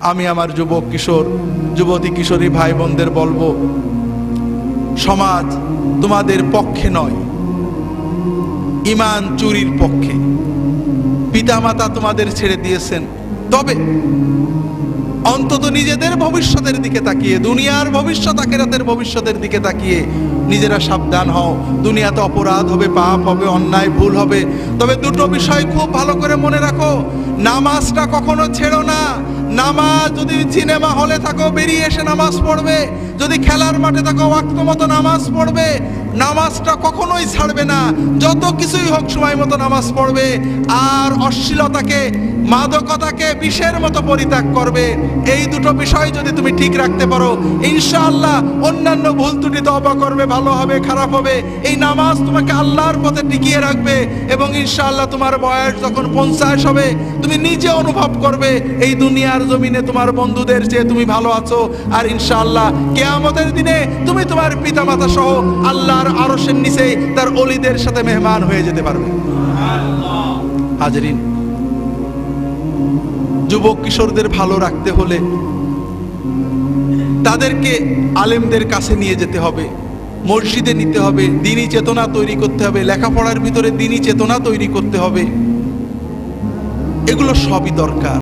আমি আমার যুবক কিশোর যুবতী কিশোরী ভাই বোনদের বলবো, সমাজ তোমাদের পক্ষে নয়, ঈমান চুরির পক্ষে। পিতামাতা তোমাদের ছেড়ে দিয়েছেন, তবে অন্তত নিজেদের ভবিষ্যতের দিকে তাকিয়ে, দুনিয়ার ভবিষ্যৎ আখিরাতের ভবিষ্যতের দিকে তাকিয়ে নিজেরা সাবধান হও। দুনিয়াতে অপরাধ হবে, পাপ হবে, অন্যায় ভুল হবে, তবে দুটো বিষয় খুব ভালো করে মনে রাখো। নামাজটা কখনো ছেড়ো না। নামাজ, যদি সিনেমা হলে থাকো বেরিয়ে এসে নামাজ পড়বে, যদি খেলার মাঠে থাকো ওয়াক্ত মতো নামাজ পড়বে। নামাজটা কখনোই ছাড়বে না, যত কিছুই হোক সময় মতো নামাজ পড়বে। আর অশ্লীলতাকে, মাদকতাকে বিষের মতো পরিত্যাগ করবে। এই দুটো বিষয় যদি তুমি ঠিক রাখতে পারো, ইনশাআল্লাহ অন্যান্য ভুল ত্রুটি তওবা করবে, ভালো হবে, খারাপ হবে, এই নামাজ তোমাকে আল্লাহর পথে টিকিয়ে রাখবে। এবং ইনশাআল্লাহ তোমার বয়স যখন 50 হবে, তুমি নিজে অনুভব করবে এই দুনিয়ার জমিনে তোমার বন্ধুদের চেয়ে তুমি ভালো আছো। আর ইনশাআল্লাহ কিয়ামতের দিনে তুমি তোমার পিতামাতা সহ আল্লাহর আরশের নিচে তার ওলিদের সাথে মেহমান হয়ে যেতে পারবে। হাজরিন, যুবক কিশোরদের ভালো রাখতে হলে তাদেরকে আলেমদের কাছে নিয়ে যেতে হবে, মসজিদে নিতে হবে, দ্বীনি চেতনা তৈরি করতে হবে, লেখাপড়ার ভিতরে দ্বীনি চেতনা তৈরি করতে হবে। এগুলো সবই দরকার।